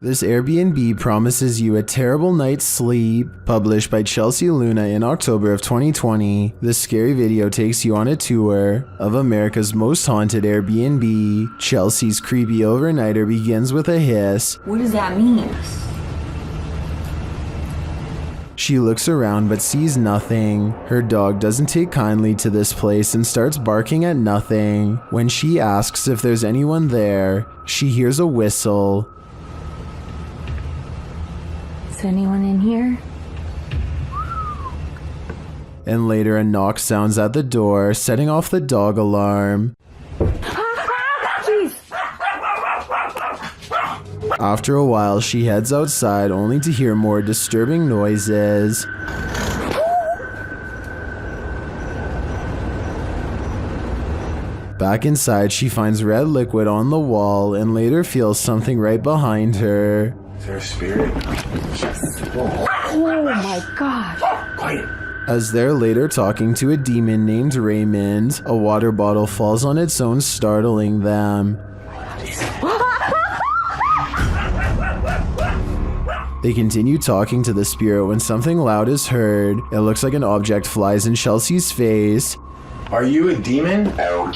This Airbnb promises you a terrible night's sleep. Published by Chelsea Luna in October of 2020, this scary video takes you on a tour of America's most haunted Airbnb. Chelsea's creepy overnighter begins with a hiss. What does that mean? She looks around but sees nothing. Her dog doesn't take kindly to this place and starts barking at nothing. When she asks if there's anyone there, she hears a whistle. Is anyone in here? And later a knock sounds at the door, setting off the dog alarm. Jeez. After a while, she heads outside only to hear more disturbing noises. Back inside, she finds red liquid on the wall and later feels something right behind her. Is there a spirit? Oh my god. Quiet. As they're later talking to a demon named Raymond, a water bottle falls on its own, startling them. They continue talking to the spirit when something loud is heard. It looks like an object flies in Chelsea's face. Are you a demon? Oh!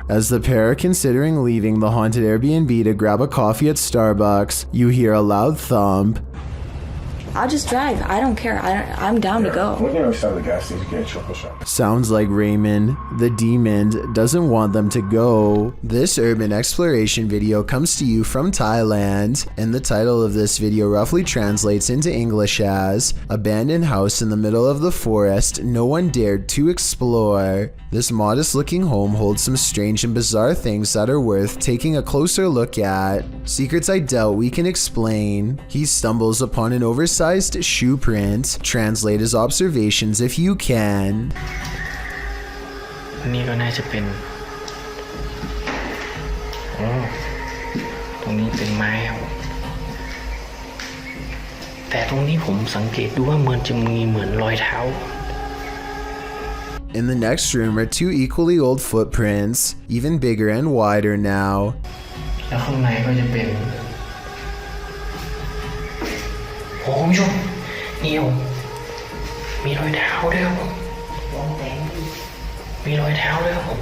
As the pair are considering leaving the haunted Airbnb to grab a coffee at Starbucks, you hear a loud thump. I'll just drive. I don't care. I'm down to go. We're gonna stop at the gas station to get a chocolate shop. Sounds like Raymond, the demon, doesn't want them to go. This urban exploration video comes to you from Thailand, and the title of this video roughly translates into English as Abandoned House in the Middle of the Forest No One Dared to Explore. This modest looking home holds some strange and bizarre things that are worth taking a closer look at. Secrets I doubt we can explain. He stumbles upon an oversized shoe print. Translate his observations if you can. นี่ก็น่าจะเป็นตรงนี้เป็นไม้ครับแต่ตรงนี้ผมสังเกตดูว่ามันจะมีเหมือนรอยเท้า In the next room are two equally old footprints, even bigger and wider now. แล้วข้างในก็จะเป็นโอ้คุณผู้ชมนี่ผมมีรอยเท้าด้วยครับผมมีรอยเท้าด้วยครับผม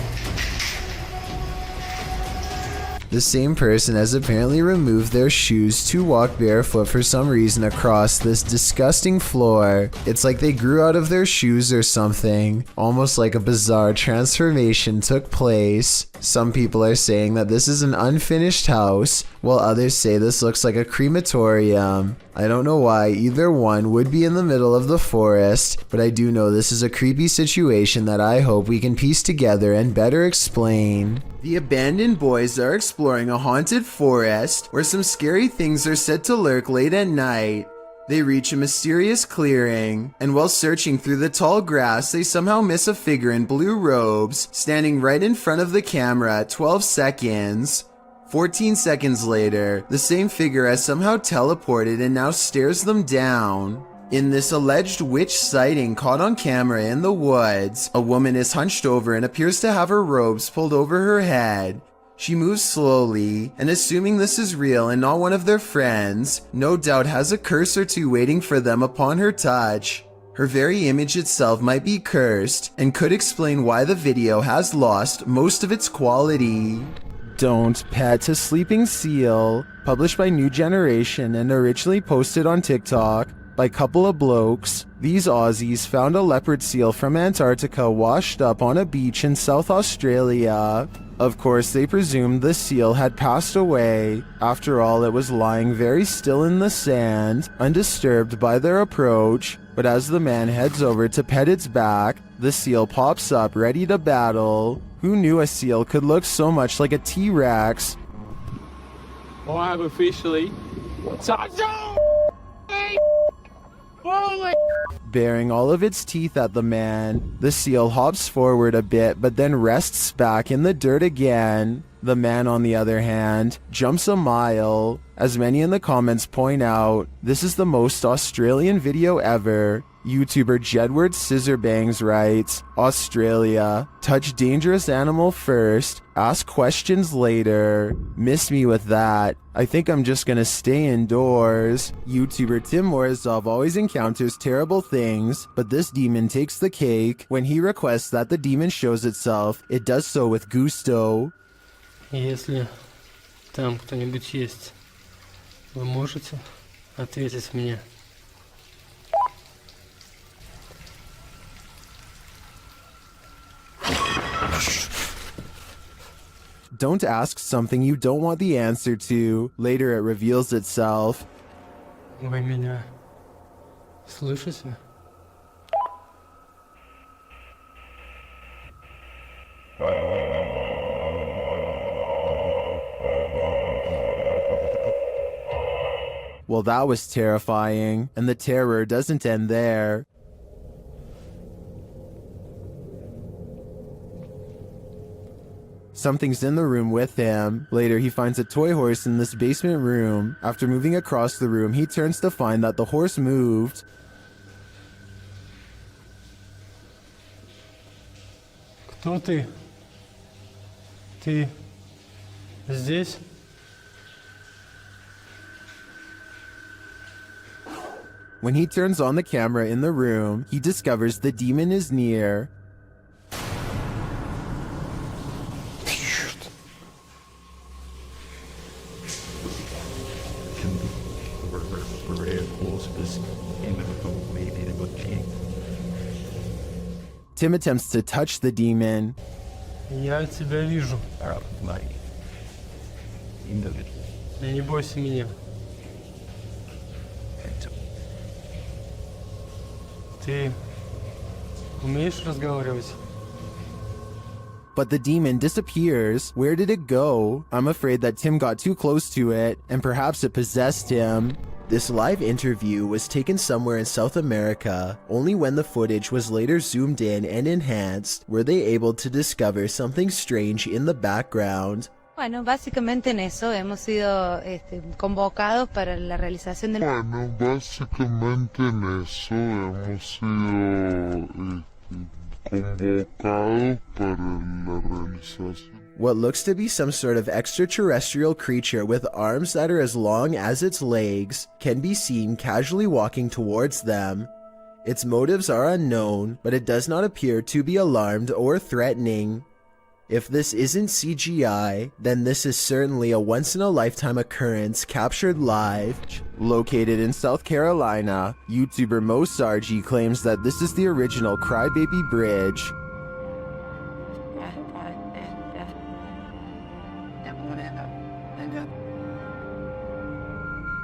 The same person has apparently removed their shoes to walk barefoot for some reason across this disgusting floor. It's like they grew out of their shoes or something, almost like a bizarre transformation took place. Some people are saying that this is an unfinished house, while others say this looks like a crematorium. I don't know why either one would be in the middle of the forest, but I do know this is a creepy situation that I hope we can piece together and better explain. The abandoned boys are exploring a haunted forest where some scary things are said to lurk late at night. They reach a mysterious clearing, and while searching through the tall grass, they somehow miss a figure in blue robes, standing right in front of the camera at 12 seconds. 14 seconds later, the same figure has somehow teleported and now stares them down. In this alleged witch sighting caught on camera in the woods, a woman is hunched over and appears to have her robes pulled over her head. She moves slowly, and assuming this is real and not one of their friends, no doubt has a curse or two waiting for them upon her touch. Her very image itself might be cursed, and could explain why the video has lost most of its quality. Don't Pet a Sleeping Seal, published by New Generation and originally posted on TikTok by couple of blokes. These Aussies found a leopard seal from Antarctica washed up on a beach in South Australia. Of course, they presumed the seal had passed away. After all, it was lying very still in the sand, undisturbed by their approach. But as the man heads over to pet its back, the seal pops up ready to battle. Who knew a seal could look so much like a T-Rex? I have officially Baring all of its teeth at the man, the seal hops forward a bit but then rests back in the dirt again. The man, on the other hand, jumps a mile. As many in the comments point out, this is the most Australian video ever. YouTuber Jedward Scissorbangs writes, Australia, touch dangerous animal first, ask questions later. Miss me with that. I think I'm just gonna stay indoors. YouTuber Tim Morozov always encounters terrible things, but this demon takes the cake. When he requests that the demon shows itself, it does so with gusto. Если там кто-нибудь есть, вы можете ответить мне? Don't ask something you don't want the answer to. Later it reveals itself. Вы меня слышите? Well, that was terrifying, and the terror doesn't end there. Something's in the room with him. Later, he finds a toy horse in this basement room. After moving across the room, he turns to find that the horse moved. Кто ты? Ты здесь? When he turns on the camera in the room, he discovers the demon is near. Tim attempts to touch the demon. Я тебя вижу. Не бойся меня. Ты умеешь разговаривать? But the demon disappears. Where did it go? I'm afraid that Tim got too close to it, and perhaps it possessed him. This live interview was taken somewhere in South America. Only when the footage was later zoomed in and enhanced were they able to discover something strange in the background. Bueno, básicamente en eso hemos sido convocados para la realización del... Bueno, básicamente en eso hemos sido convocados para la realización. What looks to be some sort of extraterrestrial creature with arms that are as long as its legs can be seen casually walking towards them. Its motives are unknown, but it does not appear to be alarmed or threatening. If this isn't CGI, then this is certainly a once-in-a-lifetime occurrence captured live. Located in South Carolina, YouTuber Mo Sargi claims that this is the original Crybaby Bridge.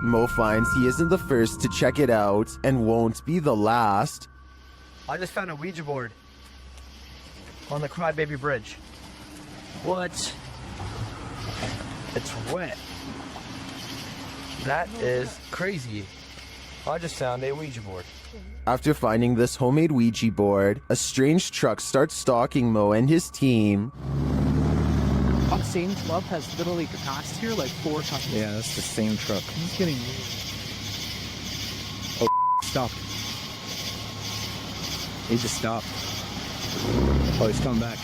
Mo finds he isn't the first to check it out, and won't be the last. I just found a Ouija board on the Crybaby Bridge. What? It's wet. That is crazy. I just found a Ouija board. After finding this homemade Ouija board, a strange truck starts stalking Mo and his team. The same club has literally passed here like 4 times. Yeah, that's the same truck. He's getting... Oh, stopped. He just stopped. Oh, he's coming back.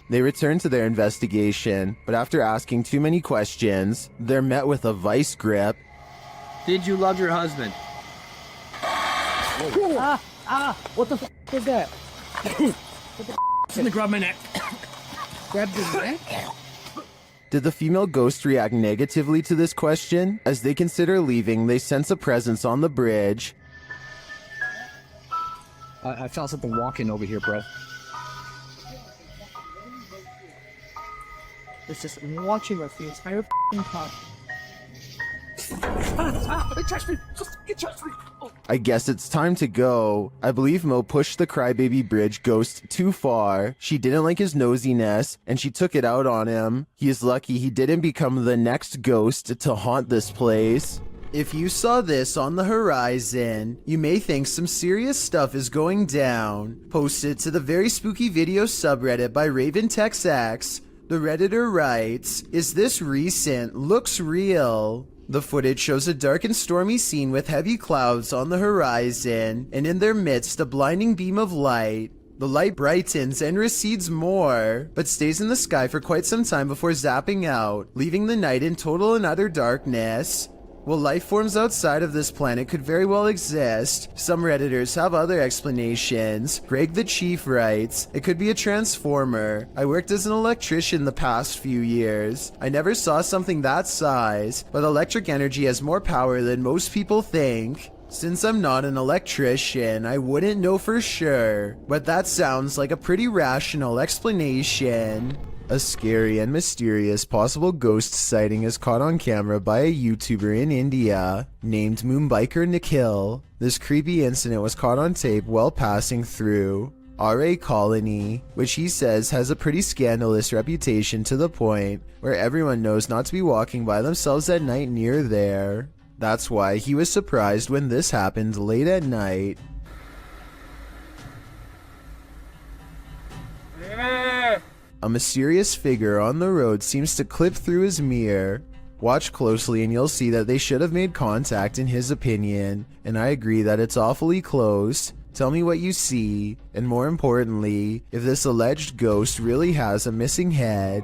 They return to their investigation, but after asking too many questions, they're met with a vice grip. Did you love your husband? What the f*** was that? What the f***? Something grabbed my neck. Grabbed your neck? Did the female ghost react negatively to this question? As they consider leaving, they sense a presence on the bridge. I felt something walking over here, bro. It's just watching us the entire f***ing time. It touched me! It touched me! Oh. I guess it's time to go. I believe Mo pushed the Crybaby Bridge ghost too far. She didn't like his nosiness, and she took it out on him. He is lucky he didn't become the next ghost to haunt this place. If you saw this on the horizon, you may think some serious stuff is going down. Post it to the Very Spooky Videos subreddit by RavenTexX. The Redditor writes, "Is this recent? Looks real." The footage shows a dark and stormy scene with heavy clouds on the horizon, and in their midst a blinding beam of light. The light brightens and recedes more, but stays in the sky for quite some time before zapping out, leaving the night in total and utter darkness. While life forms outside of this planet could very well exist, some Redditors have other explanations. Greg the Chief writes, "It could be a transformer. I worked as an electrician the past few years. I never saw something that size, but electric energy has more power than most people think. Since I'm not an electrician, I wouldn't know for sure, but that sounds like a pretty rational explanation." A scary and mysterious possible ghost sighting is caught on camera by a YouTuber in India named Moonbiker Nikhil. This creepy incident was caught on tape while passing through RA Colony, which he says has a pretty scandalous reputation to the point where everyone knows not to be walking by themselves at night near there. That's why he was surprised when this happened late at night. A mysterious figure on the road seems to clip through his mirror. Watch closely and you'll see that they should have made contact in his opinion, and I agree that it's awfully close. Tell me what you see, and more importantly, if this alleged ghost really has a missing head.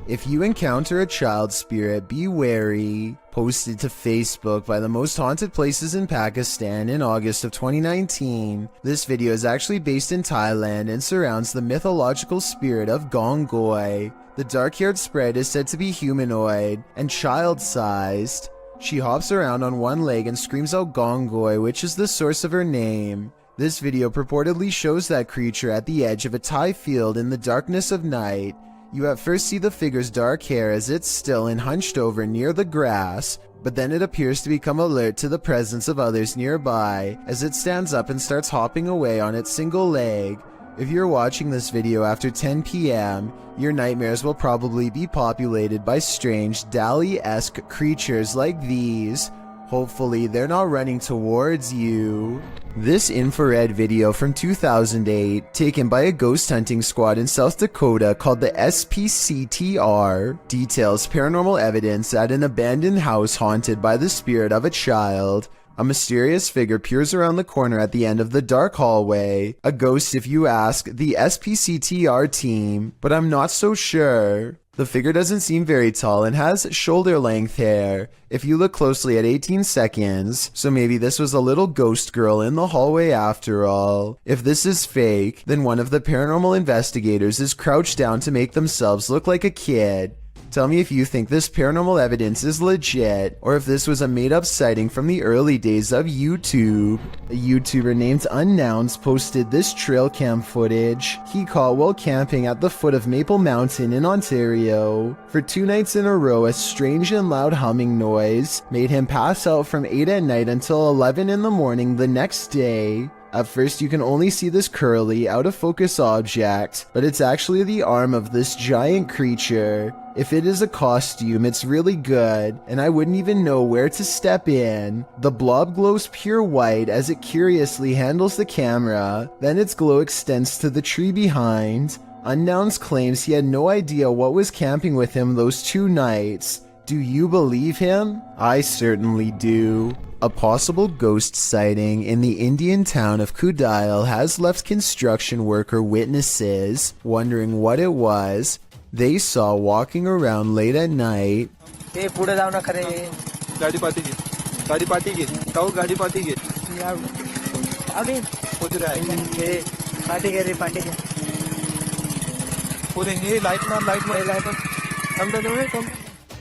If you encounter a child spirit, be wary. Posted to Facebook by the most haunted places in Pakistan in August of 2019. This video is actually based in Thailand and surrounds the mythological spirit of Gong Goy. The dark-haired sprite is said to be humanoid and child-sized. She hops around on one leg and screams out Gong Goy, which is the source of her name. This video purportedly shows that creature at the edge of a Thai field in the darkness of night. You at first see the figure's dark hair as it's still and hunched over near the grass, but then it appears to become alert to the presence of others nearby as it stands up and starts hopping away on its single leg. If you're watching this video after 10 p.m., your nightmares will probably be populated by strange Dali-esque creatures like these. Hopefully they're not running towards you. This infrared video from 2008, taken by a ghost hunting squad in South Dakota called the SPCTR, details paranormal evidence at an abandoned house haunted by the spirit of a child. A mysterious figure peers around the corner at the end of the dark hallway. A ghost if you ask the SPCTR team, but I'm not so sure. The figure doesn't seem very tall and has shoulder-length hair if you look closely at 18 seconds, so maybe this was a little ghost girl in the hallway after all. If this is fake, then one of the paranormal investigators is crouched down to make themselves look like a kid. Tell me if you think this paranormal evidence is legit, or if this was a made-up sighting from the early days of YouTube. A YouTuber named Unknowns posted this trail cam footage he caught while camping at the foot of Maple Mountain in Ontario. For 2 nights in a row, a strange and loud humming noise made him pass out from 8 at night until 11 in the morning the next day. At first you can only see this curly, out-of-focus object, but it's actually the arm of this giant creature. If it is a costume, it's really good, and I wouldn't even know where to step in. The blob glows pure white as it curiously handles the camera, then its glow extends to the tree behind. Unknowns claims he had no idea what was camping with him those 2 nights. Do you believe him? I certainly do. A possible ghost sighting in the Indian town of Kudail has left construction worker witnesses wondering what it was they saw walking around late at night.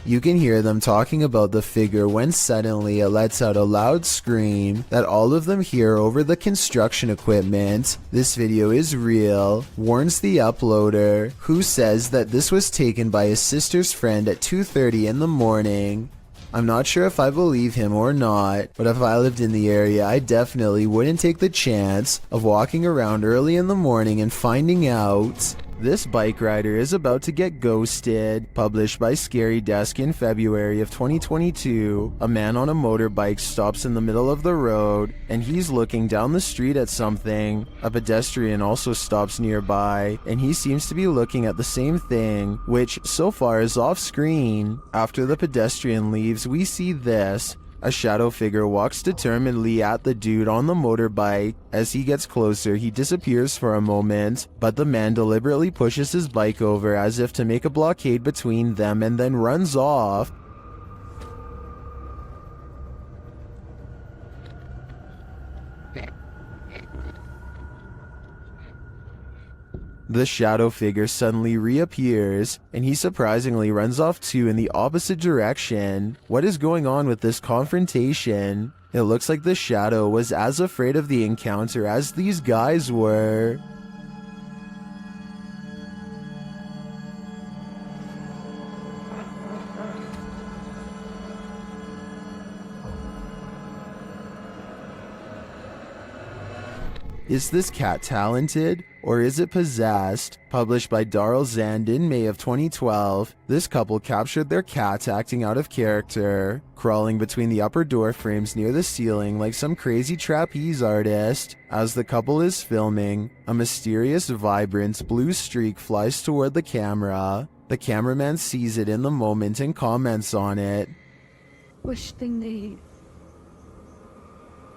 You can hear them talking about the figure when suddenly it lets out a loud scream that all of them hear over the construction equipment. This video is real, warns the uploader, who says that this was taken by his sister's friend at 2:30 in the morning. I'm not sure if I believe him or not, but if I lived in the area, I definitely wouldn't take the chance of walking around early in the morning and finding out. This bike rider is about to get ghosted. Published by Scary Desk in February of 2022, a man on a motorbike stops in the middle of the road and he's looking down the street at something. A pedestrian also stops nearby and he seems to be looking at the same thing, which so far is off screen. After the pedestrian leaves, we see this. A shadow figure walks determinedly at the dude on the motorbike. As he gets closer, he disappears for a moment, but the man deliberately pushes his bike over as if to make a blockade between them and then runs off. The shadow figure suddenly reappears, and he surprisingly runs off too in the opposite direction. What is going on with this confrontation? It looks like the shadow was as afraid of the encounter as these guys were. Is this cat talented, or is it possessed? Published by Darrell Zand in May of 2012, this couple captured their cat acting out of character, crawling between the upper door frames near the ceiling like some crazy trapeze artist. As the couple is filming, a mysterious, vibrant blue streak flies toward the camera. The cameraman sees it in the moment and comments on it. Wish they need.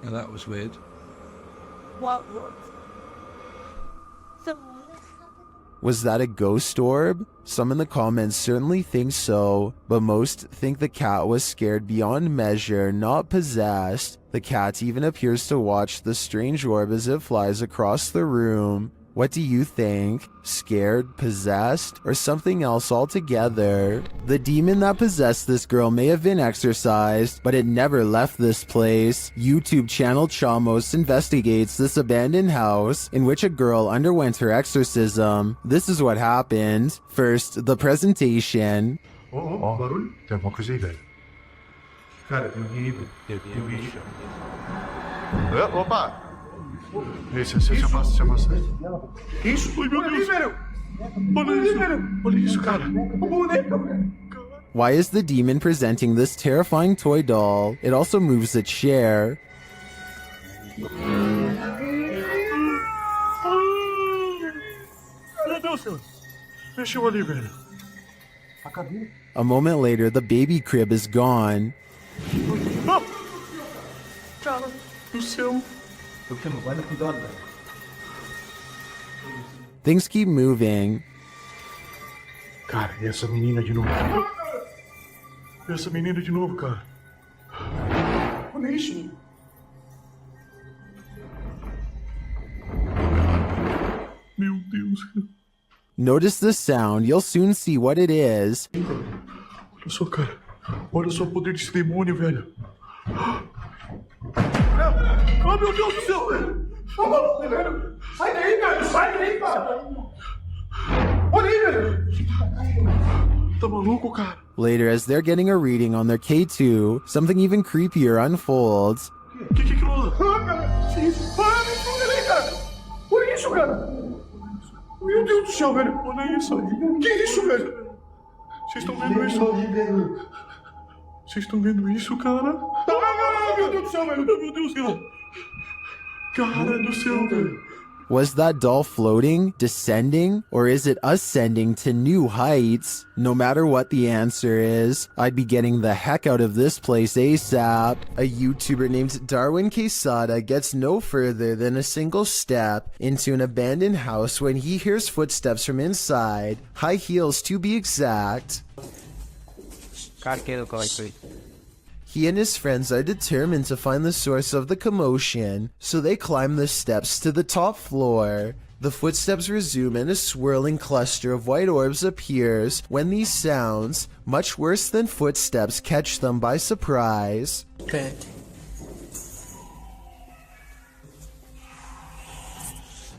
Yeah, that was weird. What? Was that a ghost orb? Some in the comments certainly think so, but most think the cat was scared beyond measure, not possessed. The cat even appears to watch the strange orb as it flies across the room. What do you think? Scared, possessed, or something else altogether? The demon that possessed this girl may have been exorcised, but it never left this place. YouTube channel Chamos investigates this abandoned house in which a girl underwent her exorcism. This is what happened. First, the presentation. Barulho? Tem alguma coisa aí, velho? Cara, tem um bicho. Opa! Isso, se afasta. Que isso? Meu Deus! Olha isso, cara! Why is the demon presenting this terrifying toy doll? It also moves a chair. Meu Deus, Deus! Mexeu ali, velho. A moment later, the baby crib is gone. Cara do céu! Things keep moving. Cara, e essa menina de novo? Essa menina de novo, cara. Olha isso. Meu Deus. Notice the sound, you'll soon see what it is. Olha só, cara. Olha só o poder desse demônio, velho. Oh, meu Deus do céu, velho! Velho! Sai daí, velho! Sai daí, cara! Olha aí, velho! Tá maluco, cara? Later, as they're getting a reading on their K2, something even creepier unfolds. Que é aquilo? Ah, cara! Olha aí, cara! Olha isso, cara! Meu Deus do céu, velho! Olha isso! Que é isso, velho? Vocês estão vendo isso? Vocês estão vendo isso, cara? Ah, meu Deus do céu, velho! Meu Deus, cara! Cara do céu, velho! Was that doll floating, descending, or is it ascending to new heights? No matter what the answer is, I'd be getting the heck out of this place ASAP. A YouTuber named Darwin Quesada gets no further than a single step into an abandoned house when he hears footsteps from inside, high heels to be exact. He and his friends are determined to find the source of the commotion, so they climb the steps to the top floor. The footsteps resume and a swirling cluster of white orbs appears when these sounds, much worse than footsteps, catch them by surprise.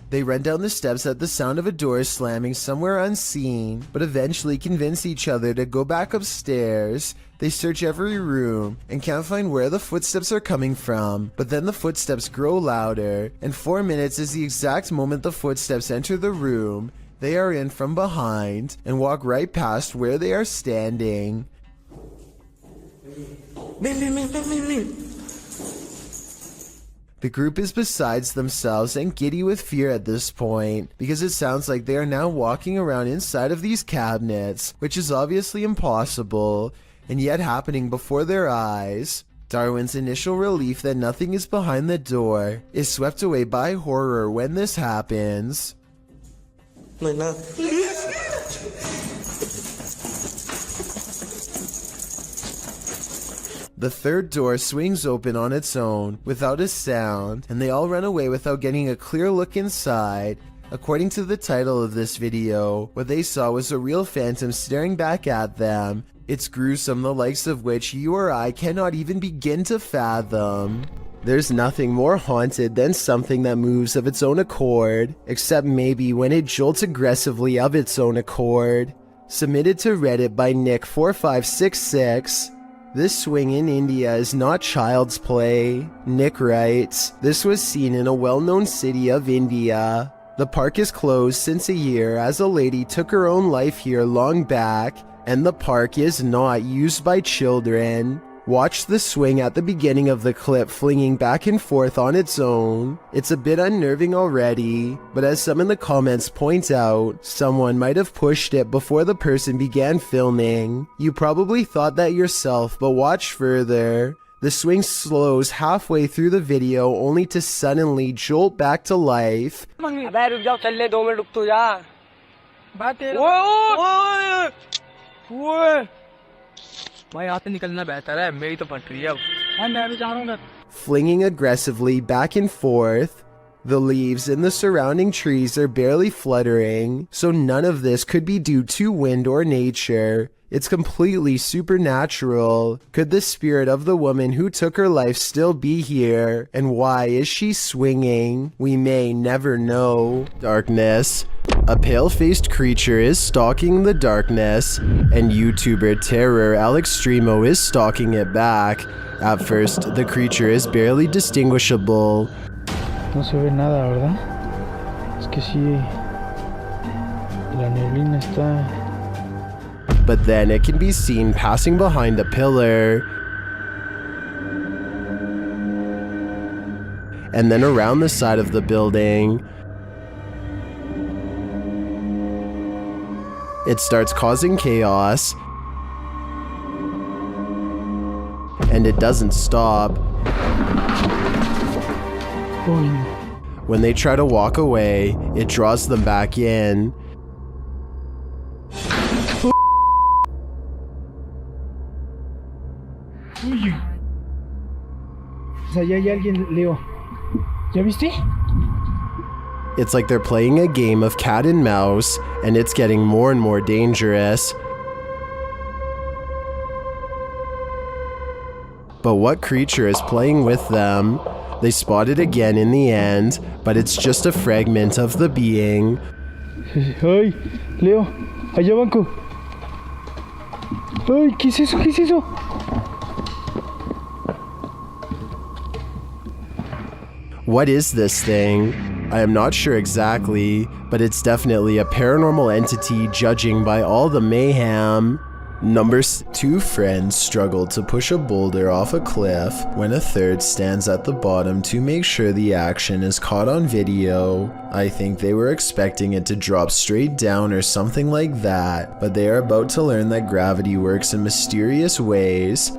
They run down the steps at the sound of a door slamming somewhere unseen, but eventually convince each other to go back upstairs. They search every room and can't find where the footsteps are coming from, but then the footsteps grow louder, and 4 minutes is the exact moment the footsteps enter the room. they are in from behind and walk right past where they are standing. The group is besides themselves and giddy with fear at this point, because it sounds like they are now walking around inside of these cabinets, which is obviously impossible, and yet happening before their eyes. Darwin's initial relief that nothing is behind the door is swept away by horror when this happens. The third door swings open on its own without a sound, and they all run away without getting a clear look inside. According to the title of this video, what they saw was a real phantom staring back at them. It's gruesome, the likes of which you or I cannot even begin to fathom. There's nothing more haunted than something that moves of its own accord, except maybe when it jolts aggressively of its own accord. Submitted to Reddit by Nick4566. This swing in India is not child's play. Nick writes, this was seen in a well-known city of India. The park is closed since a year as a lady took her own life here long back, and the park is not used by children. Watch the swing at the beginning of the clip flinging back and forth on its own. It's a bit unnerving already, but as some in the comments point out, someone might have pushed it before the person began filming. You probably thought that yourself, but watch further. The swing slows halfway through the video only to suddenly jolt back to life. Flinging aggressively back and forth. The leaves in the surrounding trees are barely fluttering, so none of this could be due to wind or nature. It's completely supernatural. Could the spirit of the woman who took her life still be here? And why is she swinging? We may never know. Darkness. A pale-faced creature is stalking the darkness, and YouTuber Terror Alextremo is stalking it back. At first, the creature is barely distinguishable. No se ve nada, ¿verdad? Es que sí, la neblina está... But then it can be seen passing behind a pillar, and then around the side of the building. It starts causing chaos, and it doesn't stop. When they try to walk away, it draws them back in. Allá hay alguien, Leo. ¿Ya viste? It's like they're playing a game of cat and mouse, and it's getting more and more dangerous. But what creature is playing with them? They spot it again in the end, but it's just a fragment of the being. Ay, Leo, allá banco. Ay, ¿qué es eso? ¿Qué es eso? What is this thing? I am not sure exactly, but it's definitely a paranormal entity judging by all the mayhem. Two friends struggle to push a boulder off a cliff when a third stands at the bottom to make sure the action is caught on video. I think they were expecting it to drop straight down or something like that, but they are about to learn that gravity works in mysterious ways.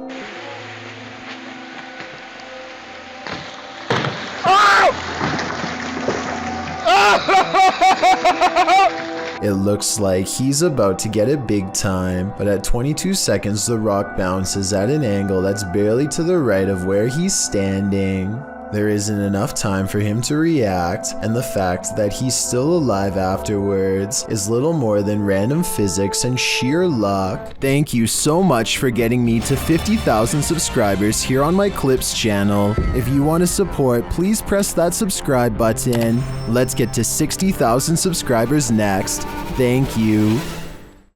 It looks like he's about to get it big time, but at 22 seconds the rock bounces at an angle that's barely to the right of where he's standing. There isn't enough time for him to react, and the fact that he's still alive afterwards is little more than random physics and sheer luck. Thank you so much for getting me to 50,000 subscribers here on my Clips channel. If you want to support, please press that subscribe button. Let's get to 60,000 subscribers next. Thank you.